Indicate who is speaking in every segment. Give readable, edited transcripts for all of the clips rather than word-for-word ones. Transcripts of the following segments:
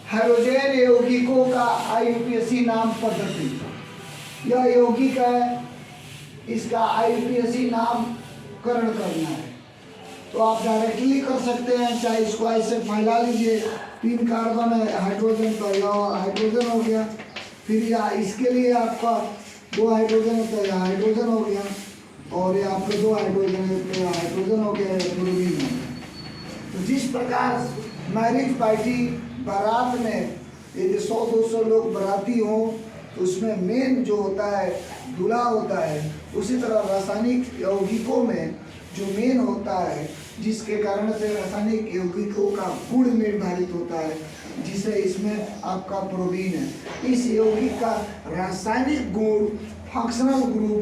Speaker 1: Hydrogen यौगिकों का IUPAC नाम पद्धति। यह यौगिक है, इसका आईयूपीएसी नामकरण करना है। तो आप डायरेक्टली कर सकते हैं, चाहे इसको ऐसे फैला लीजिए। 3 कार्बन है हाइड्रोजन का, यह हाइड्रोजन हो गया। फिर या इसके लिए आपका 2 हाइड्रोजन होता है, हाइड्रोजन हो गया। और ये आपके 2 हाइड्रोजन है, तो हाइड्रोजन हो गया, क्लोरीन हो गया। तो जिस प्रकार मैरिज पार्टी बारात में यदि 100-200 लोग बराती हों तो उसमें मेन जो होता है दूल्हा होता है, उसी तरह रासायनिक यौगिकों में जो मेन होता है, जिसके कारण से रासायनिक यौगिकों का गुण निर्धारित होता है, जिसे इसमें आपका प्रोटीन है। इस यौगिक का रासायनिक गुण फंक्शनल ग्रुप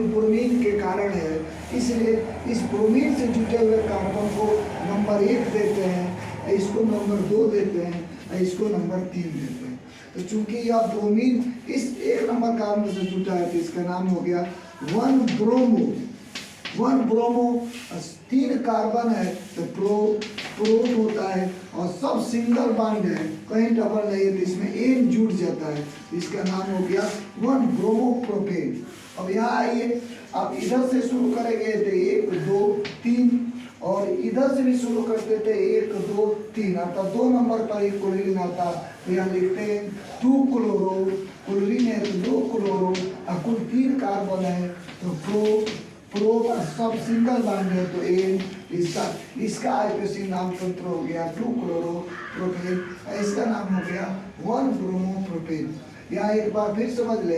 Speaker 1: ब्रोमीन के कारण है, इसलिए इस ब्रोमीन से जुटे हुए कार्बन को नंबर 1 देते हैं, इसको नंबर 2 देते हैं, इसको नंबर 3 देते हैं। तो चूंकि यह ब्रोमीन इस 1 नंबर कार्बन से जुटा है तो इसका नाम हो गया 1 ब्रोमो। 1 ब्रोमो 3 कार्बन है तो प्रोट होता है, और सब सिंगल बॉन्ड है, कहीं डबल नहीं है, तो इसमें एन जुड़ जाता है, इसका नाम हो गया 1 ब्रोमो प्रोपेन। अब यहाँ आइए, आप इधर से शुरू करेंगे तो 1 2 3, और इधर से भी शुरू करते थे 1 2 3, अर्थात 2 नंबर पर एक क्लोरीन आता। तो यहाँ लिखते हैं 2 क्लोरो, क्लोरीन है तो 2 क्लोरो, और कुल 3 कार्बन है तो प्रो का सब सिंगल बॉन्ड है तो एन, इसका आईयूपीएसी नाम तंत्र हो गया 2 क्लोरो प्रोपेन, इसका नाम हो गया 1 ब्रोमो प्रोपेन। यहाँ एक बार फिर समझ ले,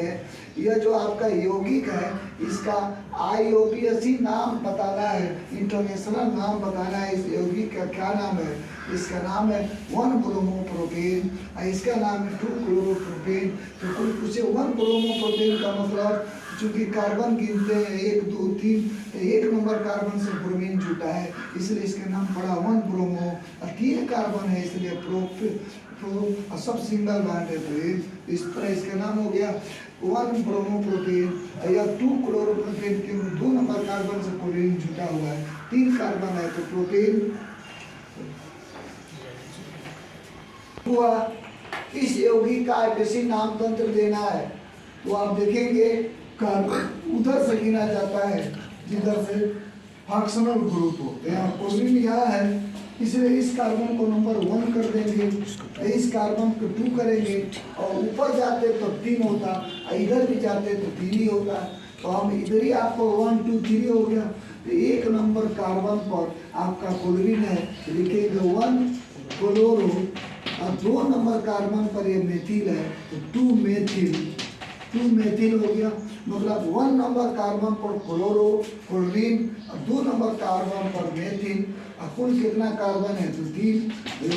Speaker 1: यह जो आपका यौगिक है इसका आईयूपीएसी नाम बताना है, इंटरनेशनल नाम बताना है। इस यौगिक का क्या नाम है? इसका नाम है 1 ब्रोमो प्रोपेन, इसका नाम है 2 क्लोरो प्रोपेन। तो कोई पूछे 1 ब्रोमो प्रोपेन का मतलब, चूंकि कार्बन गिनते हैं 1 2 3, 1 नंबर कार्बन से ब्रोमीन जुटा है, इसलिए इसका नाम पड़ा 1 ब्रोमो। 3 कार्बन है इसलिए प्रो सब सिंगल बॉन्ड है, तो इस तरह इसका नाम हो गया 1 ब्रोमो प्रोपेन। या 2 क्लोरो प्रोपेन, क्योंकि 2 नंबर कार्बन से क्लोरीन जुटा हुआ है, 3 कार्बन है तो प्रोपेन हुआ। इस यौगिक का आईयूपीएसी नाम तंत्र देना है तो आप देखेंगे कार्बन उधर से गिना जाता है जिधर से फंक्शनल ग्रुप हो। यहाँ क्लोरीन यहाँ है, इसलिए इस कार्बन को नंबर 1 कर देंगे, इस कार्बन को 2 करेंगे, और ऊपर जाते तो 3 होता, इधर भी जाते तो 3 ही होता। तो हम इधर ही आपको 1 2 3 हो गया। तो 1 नंबर कार्बन पर आपका क्लोरीन है, लिखेंगे 1 क्लोरो, और 2 नंबर कार्बन पर ये मेथिल है तो 2 मेथिल हो गया। मतलब 1 नंबर कार्बन पर क्लोरीन, और 2 नंबर कार्बन पर मेथिल, और कुल कितना कार्बन है तो 3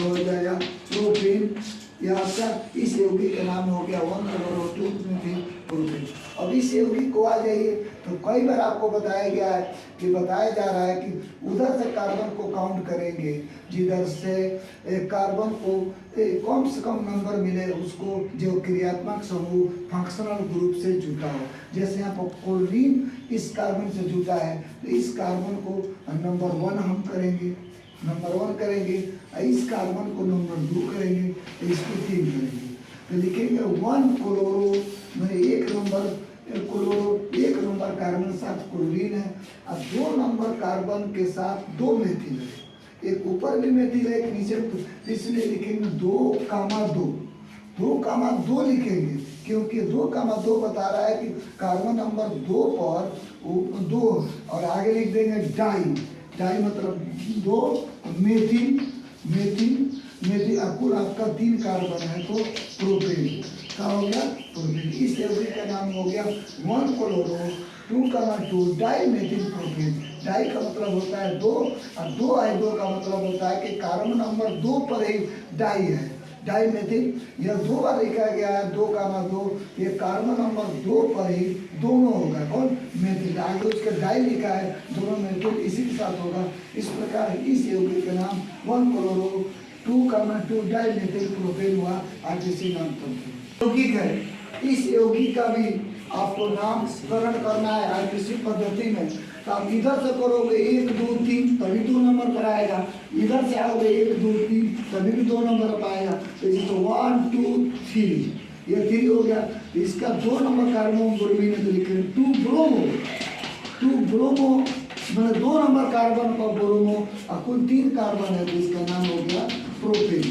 Speaker 1: हो जाएगा प्रोपेन। यह आपका इस यौगिक का नाम हो गया 1 क्लोरो 2 मेथिल प्रोपेन। अब इस यौगिक को आ जाइए तो कई बार आपको बताया गया है कि बताया जा रहा है कि उधर से कार्बन को काउंट करेंगे जिधर से कार्बन को कम से कम नंबर मिले, उसको जो क्रियात्मक समूह फंक्शनल ग्रुप से जुटा हो। जैसे यहाँ पर क्लोरीन इस कार्बन से जुटा है तो इस कार्बन को नंबर 1 हम करेंगे, नंबर 1 करेंगे, इस कार्बन को नंबर 2 करेंगे, इसको 3 करेंगे। तो लिखेंगे 1 क्लोरो, मैंने 1 नंबर क्लोरो, 1 नंबर कार्बन साथ क्लोरीन है, और 2 नंबर कार्बन के साथ 2 मेथिल है, एक ऊपर भी मेथिल है एक नीचे, इसलिए लिखेंगे 2,2 2,2 लिखेंगे, क्योंकि 2,2 बता रहा है कि कार्बन नंबर 2 पर 2, और आगे लिख देंगे डाई मतलब 2 मेथिल, कुल आपका 3 कार्बन है तो प्रोपेन का हो गया प्रोपेन। इस यौगिक का नाम हो गया 1 chloro 2,2 di methyl propane. Di का मतलब होता है 2, और 2 हाइड्रो का मतलब होता है कि कार्बन नंबर 2 पर ही डाई है, डाई मेथिल। यह 2 बार लिखा गया है 2,2, ये कार्बन नंबर 2 पर ही दोनों होगा, कौन मेथिल, आगे उसका डाई लिखा है, दोनों मेथिल इसी के साथ होगा। इस प्रकार इस यौगिक का नाम 1 क्लोरो 2,2 डाई मेथिल प्रोपेन हुआ, आईयूपीएसी नाम तंत्र। यौगिक है, इस यौगिक का भी आपको नामकरण करना है आईयूपीएसी पद्धति में। तो आप इधर से करोगे 1 2 3 तभी 2 नंबर पर आएगा, इधर से आओगे 1 2 3 तभी भी 2 नंबर पर आएगा। तो जैसे 3, ये 3 हो गया। इसका 2 नंबर कार्बन ब्रोमीन है तो लिखेंगे 2 ब्रोमो, 2 ब्रोमो मतलब 2 नंबर कार्बन का ब्रोमो और कुल 3 कार्बन है तो इसका नाम हो गया प्रोपेन।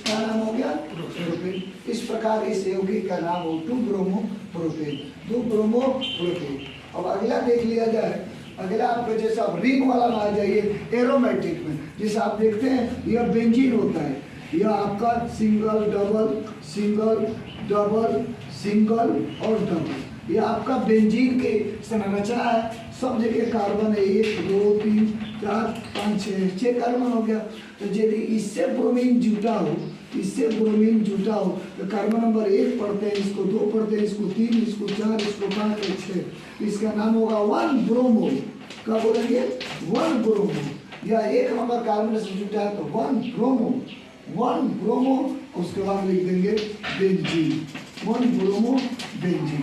Speaker 1: क्या नाम हो गया? प्रोपेन। इस प्रकार इस यौगिक का नाम हो 2 ब्रोमो प्रोपेन, 2 ब्रोमो प्रोपेन। अब अगला देख लिया जाए। अगला आपका जैसा रिंग वाला में आ जाइए एरोमेटिक में, जैसे आप देखते हैं यह बेंजीन होता है, यह आपका single double single double single और डबल, यह आपका बेंजीन के संरचना है। सब जगह कार्बन है, 1 2 3 4 5 6 कार्बन हो गया। तो यदि इससे ब्रोमीन जुटा हो, इससे ब्रोमीन जुटा हो तो कार्बन नंबर 1 पढ़ते हैं, इसको 2 पढ़ते हैं, इसको 3, इसको 4, इसको 5 और 6, इसका नाम होगा 1 ब्रोमो। क्या बोलेंगे? 1 ब्रोमो। या 1 नंबर कार्बन से जुटा है तो 1 ब्रोमो, 1 ब्रोमो। उसके बाद लिख देंगे benzene, 1 bromo benzene,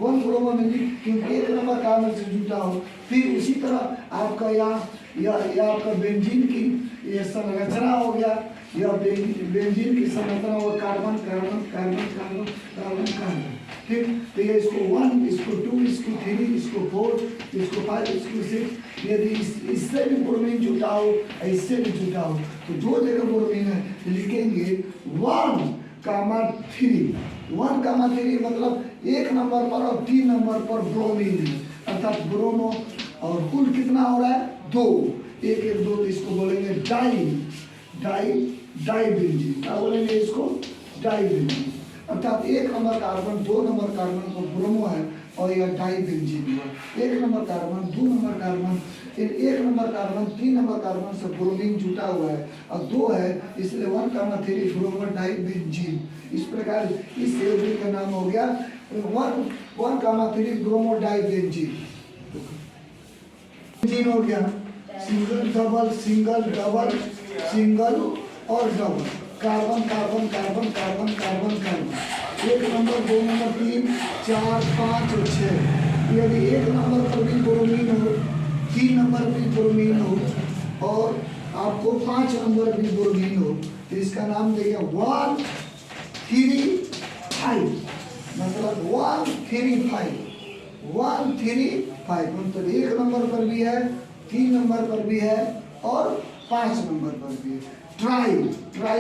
Speaker 1: 1 bromo benzene, क्योंकि 1 नंबर कार्बन से जुटा हो। फिर उसी तरह आपका यहाँ यह आपका बेंजीन की यह संरचना हो गया, यह बेंजीन की संरचना हो carbon carbon carbon carbon carbon carbon. ठीक, तो ये इसको 1, इसको 2, इसको 3, इसको 4, इसको 5, इसको 6। यदि इससे भी ब्रोमीन जुटा हो, इससे भी जुटा हो तो 2 जगह ब्रोमीन है तो लिखेंगे 1, 3, 1, 3 मतलब 1 नंबर पर और 3 नंबर पर ब्रोमीन है, अर्थात ब्रोमो। और कुल कितना हो रहा है? 2, 1 1 2, तो इसको बोलेंगे डाई बेंजीन। क्या बोलेंगे इसको? Di benzene. अर्थात 1 नंबर कार्बन 2 नंबर कार्बन पर ब्रोमो है और यह डाई बेंजीन हुआ। 1 नंबर कार्बन 2 नंबर कार्बन, 1 नंबर कार्बन 3 नंबर कार्बन से ब्रोमीन जुटा हुआ है और 2 है, इसलिए 1, 3 ब्रोमो डाई बेंजीन। इस प्रकार इस यौगिक का नाम हो गया 1, 3 ब्रोमो डाई बेंजीन। बेंजीन हो गया single double single double single और double, carbon carbon carbon carbon carbon carbon. 1 number 2 number 3 4 5 और 6। यदि 1 नंबर पर भी ब्रोमीन हो, 3 नंबर भी ब्रोमीन हो और आपको 5 नंबर भी ब्रोमीन हो तो इसका नाम देंगे 1 3 5, मतलब 1 3 5, 1 3 5। मतलब 1 नंबर पर भी है, 3 नंबर पर भी है और 5 नंबर पर भी है। ट्राई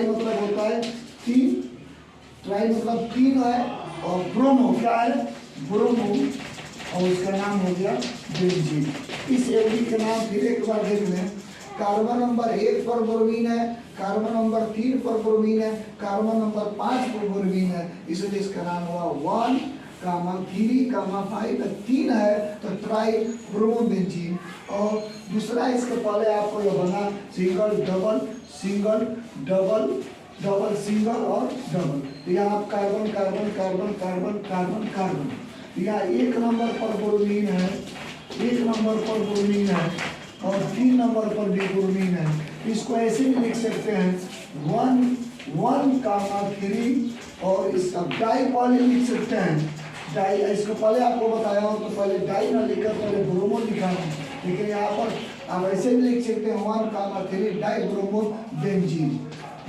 Speaker 1: मतलब होता है 3, ट्राई मतलब 3 है और ब्रोमो क्या है? ब्रोमो, और उसका नाम हो गया बेंजीन। इस यौगिक का नाम फिर एक बार देख लें। कार्बन नंबर 1 पर ब्रोमीन है, कार्बन नंबर 3 पर ब्रोमीन है, कार्बन नंबर 5 पर ब्रोमीन है, इसलिए इसका नाम हुआ 1, 3, 5। 3 है तो ट्राई ब्रोमो बेंजीन। और दूसरा इसके पहले आपको यह बना single double single double double single और डबल। तो यहाँ आप carbon carbon carbon carbon carbon carbon, यहाँ 1 नंबर पर ब्रोमीन है, 1 नंबर पर ब्रोमीन है और 3 नंबर पर भी ब्रोमीन है। इसको ऐसे भी लिख सकते हैं 1, 3 और इसका डाई पहले लिख सकते हैं। डाई इसको पहले आपको बताया हो तो पहले डाई ना लिखकर पहले ब्रोमो लिखा, लेकिन यहाँ पर आप ऐसे भी लिख सकते हैं 1, 3 डाई ब्रोमो बेंजीन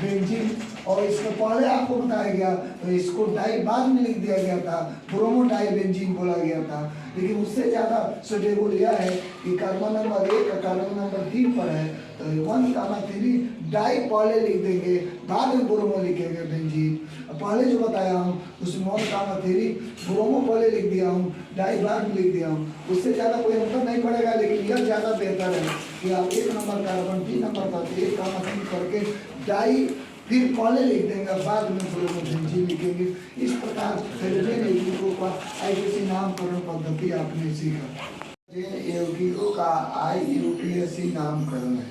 Speaker 1: बेंजीन। और इसके पहले आपको बताया गया तो इसको डाई बाद में लिख दिया गया था, ब्रोमो डाई बेंजीन बोला गया था। लेकिन उससे ज़्यादा सुटेबल यह है कि कार्बन नंबर 1 का कार्बन नंबर 3 पर है तो 1, 3 डाई पहले लिख देंगे, बाद में ब्रोमो लिखेंगे बेंजीन। पहले जो बताया हूँ उसमें 1, 3 ब्रोमो पहले लिख दिया हूँ, डाई बाद में लिख दिया हूँ। उससे ज़्यादा कोई अंतर नहीं पड़ेगा, लेकिन यह ज़्यादा बेहतर है कि आप 1 नंबर कार्बन 3 नंबर का 1, 3 करके डाई फिर पहले लिख देंगे, बाद में ब्रोमो बेंजीन लिखेंगे। इस प्रकार हेलोजेन यौगिकों का IUPAC नामकरण पद्धति आपने सीखा। यौगिकों का IUPAC नामकरण है।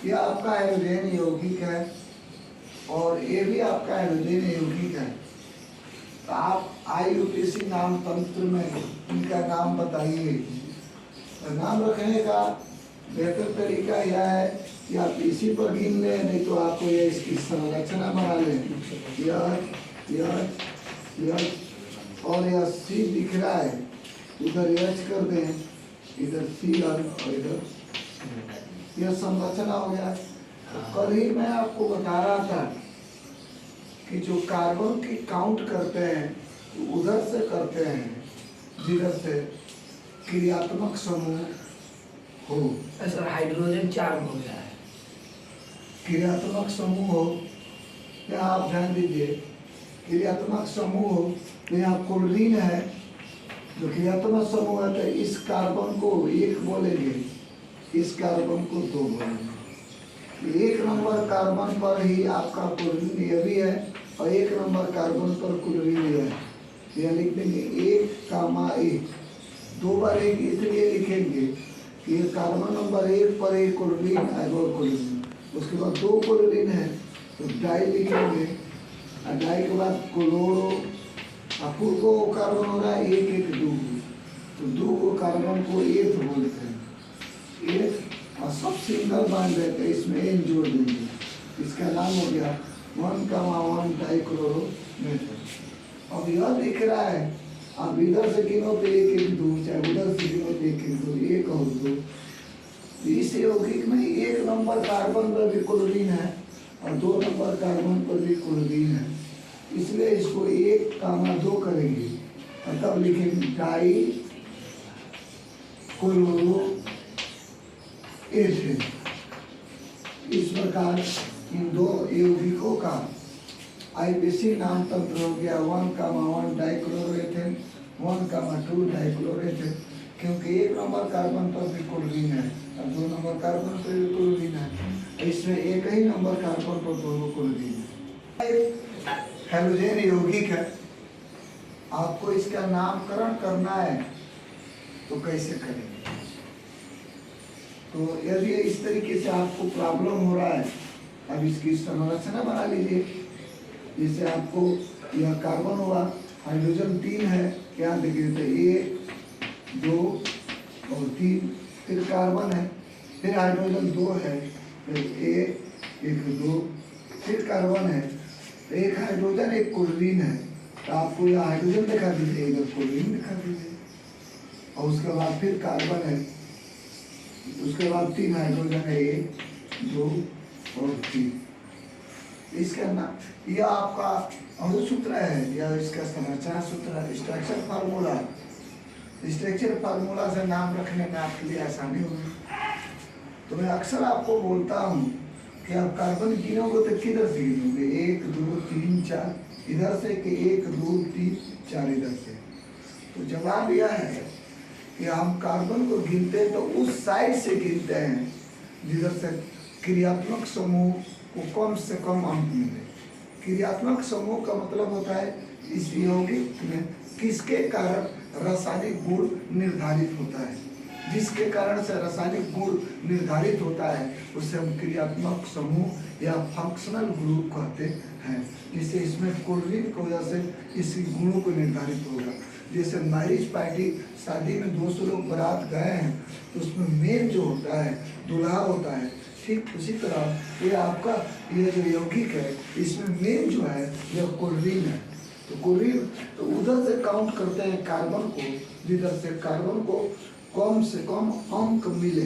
Speaker 1: यह आपका हेलोजेन यौगिक है और ये भी आपका हेलोजेन यौगिक है। तो आप IUPAC नाम तंत्र में इनका नाम बताइए। तो नाम रखने का बेहतर तरीका यह है कि आप इसी पर गिन लें, नहीं तो आपको ये इसकी संरचना बना लें। यह और यह सी दिख रहा है, इधर एच कर दें, इधर सी और इधर यह संरचना हो गया। कल ही मैं आपको बता रहा था कि जो कार्बन की काउंट करते हैं उधर से करते हैं जिधर से क्रियात्मक समूह हो।
Speaker 2: सर हाइड्रोजन 4 हो गया है।
Speaker 1: क्रियात्मक समूह हो, यहाँ आप ध्यान दीजिए, क्रियात्मक समूह हो तो यहाँ क्लोरीन है, जो क्रियात्मक समूह है तो इस कार्बन को 1 बोलेंगे, इस कार्बन को 2 बोलेंगे। 1 नंबर कार्बन पर ही आपका क्लोरीन ये भी है और 1 नंबर कार्बन पर क्लोरीन ये है। यह लिख देंगे 1,1, 2 बार 1 इसलिए लिखेंगे कि ये कार्बन नंबर 1 पर एक क्लोरीन है, 2 क्लोरीन, उसके बाद 2 क्लोरीन है तो डाई लिखेंगे, और डाई के बाद क्लोरो, आपको को कार्बन हो रहा है 1, 1, 2, तो 2 को कार्बन को 1 बोलते हैं, 1, और सब सिंगल बांध है तो इसमें एन जोड़ देंगे, इसका नाम हो गया 1,1 डाइक्लोरोमेथेन। अब यह दिख रहा है, आप इधर से गिनो तो 1, 1, 2, चाहे उधर से गिनो तो 1, 1, 2, 1 और 2। इस यौगिक में 1 नंबर कार्बन पर भी क्लोरीन है और 2 नंबर कार्बन पर भी क्लोरीन है, इसलिए इसको 1,2 करेंगे और तब लिखेंगे डाई क्लोरो एथेन। इस प्रकार इन 2 यौगिकों का आईपीसी नाम तंत्र हो गया 1,1 डाइक्लोरोएथेन, 1,2 डाइक्लोरोएथेन, क्योंकि 1 नंबर कार्बन पर भी क्लोरीन है और 2 नंबर कार्बन पर भी क्लोरीन है, इसमें एक ही नंबर कार्बन पर 2 क्लोरीन है। हेलोजन यौगिक है, आपको इसका नामकरण करना है तो कैसे करेंगे? तो यदि इस तरीके से आपको प्रॉब्लम हो रहा है, अब इसकी संरचना बना लीजिए। जैसे आपको यह कार्बन हुआ, हाइड्रोजन 3 है, यहाँ देखिए तो 1, 2 और 3, फिर कार्बन है, फिर हाइड्रोजन 2 है, फिर 1, 1, 2, फिर कार्बन है, एक हाइड्रोजन एक क्लोरीन है, तो आपको यह हाइड्रोजन दिखा दीजिए, इधर क्लोरीन दिखा दीजिए, और उसके बाद फिर कार्बन है, उसके बाद 3 हाइड्रोजन है, 1, 2 और 3। इसका नाम यह आपका अणुसूत्र है या इसका संरचना सूत्र है, स्ट्रक्चर फार्मूला। स्ट्रक्चर फार्मूला से नाम रखने में आपके लिए आसानी होगी। तो मैं अक्सर आपको बोलता हूँ कि आप कार्बन गिनोगे तो किधर से गिनोगे, 1, 2, 3, 4 इधर से कि 1, 2, 3, 4 इधर से। तो जवाब यह है कि हम कार्बन को गिनते हैं तो उस साइड से गिनते हैं जिधर से क्रियात्मक समूह को कम से कम अंक मिले। क्रियात्मक समूह का मतलब होता है इस यौगिक में किसके कारण रासायनिक गुण निर्धारित होता है, जिसके कारण से रासायनिक गुण निर्धारित होता है उसे हम क्रियात्मक समूह या फंक्शनल ग्रुप कहते हैं। जिससे इसमें क्लोरीन की वजह से इस गुणों को निर्धारित होगा। जैसे मैरिज पार्टी, शादी में 200 लोग बारात गए हैं तो उसमें मेन जो होता है दूल्हा होता है, ठीक उसी तरह ये आपका ये जो यौगिक है इसमें मेन जो है यह क्लोरीन है। तो क्लोरीन तो उधर से काउंट करते हैं कार्बन को, जिधर से कार्बन को कम से कम अंक मिले।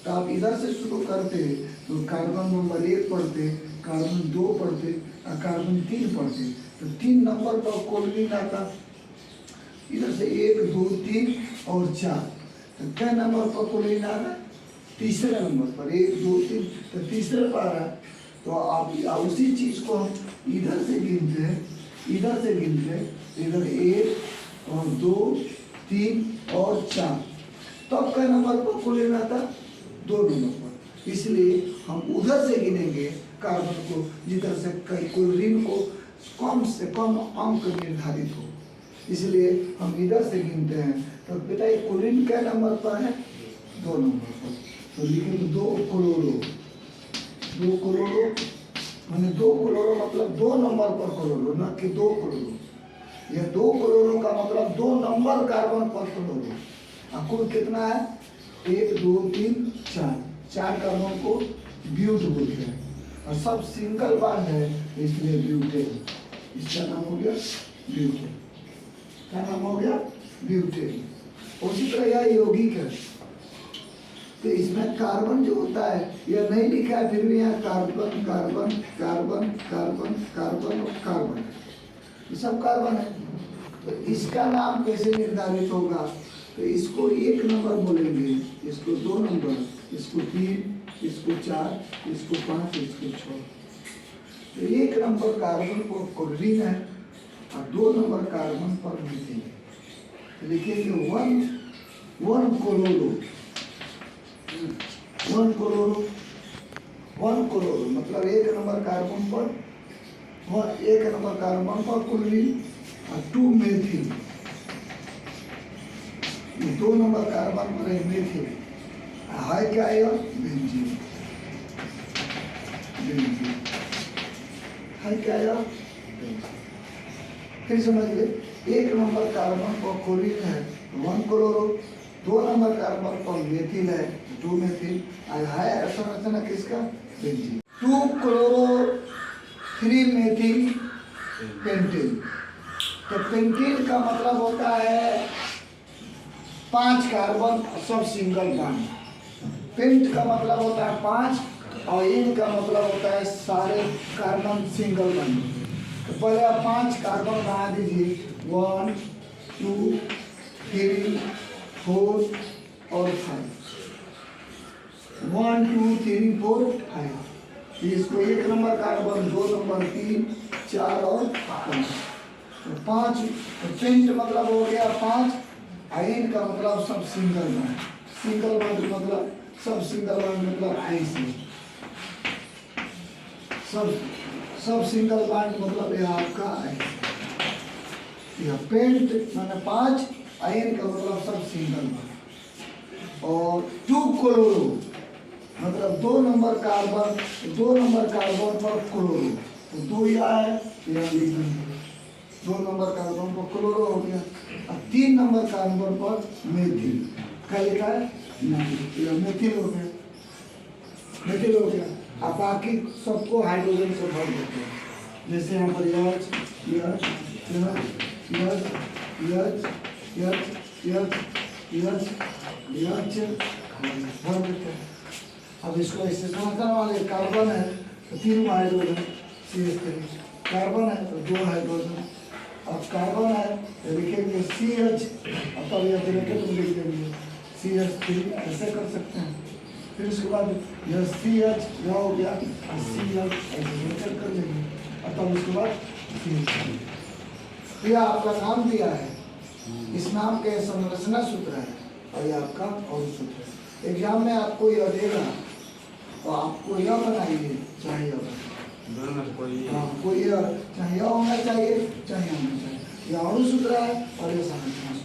Speaker 1: तो आप इधर से शुरू करते तो कार्बन नंबर 1 पढ़ते, कार्बन 2 पढ़ते और कार्बन 3 पढ़ते, तो 3 नंबर पर क्लोरीन आता। इधर से 1, 2, 3 और 4, तो क्या नंबर पर क्लोरीन आ रहा है? तीसरे नंबर पर 1, 2, 3, तो तीसरे पर आ रहा है। तो आप उसी चीज को हम इधर से गिनते हैं, इधर से गिनते हैं, इधर 1 और 2, 3 और 4, तब क्या नंबर पर क्लोरीन आता? 2 नंबर पर। इसलिए हम उधर से गिनेंगे कार्बन को जिधर से क्लोरीन को कम से कम अंक निर्धारित हो, इसलिए हम इधर से गिनते हैं। तो बेटा ये क्लोरीन क्या नंबर पर है? 2 नंबर पर। तो लिखेंगे 2 क्लोरो, 2 क्लोरो मैंने 2 क्लोरो मतलब 2 नंबर पर क्लोरो, न कि 2 क्लोरो। यह 2 क्लोरो का मतलब 2 नंबर कार्बन पर क्लोरो। और कुल कितना है? 1, 2, 3, 4 कार्बन को ब्यूट बोलते हैं और सब सिंगल बॉन्ड है इसलिए ब्यूटेन। इसका नाम हो गया ब्यूटेन। क्या नाम हो गया? ब्यूटेन। उसी तरह यह यौगिक है, तो इसमें कार्बन जो होता है यह नहीं लिखा है, फिर भी यहाँ carbon carbon carbon carbon carbon और कार्बन है, ये सब कार्बन है। तो इसका नाम कैसे निर्धारित होगा? तो इसको 1 नंबर बोलेंगे, इसको 2 नंबर, इसको 3, इसको 4, इसको 5, इसको 6। तो 1 नंबर कार्बन पर क्लोरीन है और 2 नंबर कार्बन पर मीथेन है। तो लिखेंगे 1 क्लोरो, 1 क्लोरो मतलब 1 नंबर कार्बन पर 1 नंबर कार्बन पर क्लोरीन और 2 मेथिल, 2 नंबर कार्बन पर है मेथिल, है क्या है? बेंजीन, बेंजीन है क्या है? फिर समझ ले, 1 नंबर कार्बन पर क्लोरीन है 1 क्लोरो, 2 नंबर कार्बन पर मेथिल है 2 मेथिल, है संरचना किसका? बेंजीन। 2 chloro 3 methyl pentane. तो पेंटेन का मतलब होता है 5 कार्बन सब सिंगल बॉन्ड। पेंट का मतलब होता है 5 और इन का मतलब होता है सारे कार्बन सिंगल बॉन्ड। तो पहले आप 5 कार्बन बना दीजिए, 1 2 3 4 और 5, 1 2 3 4 5। इसको 1 नंबर कार्बन, 2 नंबर, 3 4 और 5। तो 5 पेंट मतलब हो गया 5, आयन का मतलब सब सिंगल बॉन्ड, सिंगल बॉन्ड मतलब सब सिंगल बॉन्ड मतलब ऐसे सब सिंगल बॉन्ड मतलब यह आपका ऐसे। यह पेंट माने 5, आयन का मतलब सब सिंगल बॉन्ड। और 2 क्लोरो मतलब 2 नंबर कार्बन, 2 नंबर कार्बन पर क्लोरो, तो 2 यह है, यह लिख देंगे 2 नंबर कार्बन पर क्लोरो हो गया और 3 नंबर कार्बन पर मेथिल, क्या लिखा है? मेथिल हो गया, मेथिल हो गया। अब बाकी सबको हाइड्रोजन से भर देते हैं, जैसे यहाँ पर यच यच यच यच यच यच यच यच भर देते हैं। अब इसको ऐसे समझने वाले, कार्बन है तो 3 हाइड्रोजन, CH3, कार्बन है तो 2 हाइड्रोजन, अब कार्बन है तो लिखेंगे CH, अब तब यह ब्रैकेट में लिख देंगे CH3, ऐसे कर सकते हैं। फिर उसके बाद यह CH यह हो गया और CH ऐसे ब्रैकेट कर देंगे और तब उसके बाद CH3। तो यह आपका नाम दिया है, इस नाम के संरचना सूत्र है और यह आपका और सूत्र है। एग्जाम में आपको यह देगा तो आपको यह बनाइए, चाहे कोई चाहे यह होना चाहिए, चाहे होना चाहिए। यह अणु सूत्र है और यह संरचना सूत्र।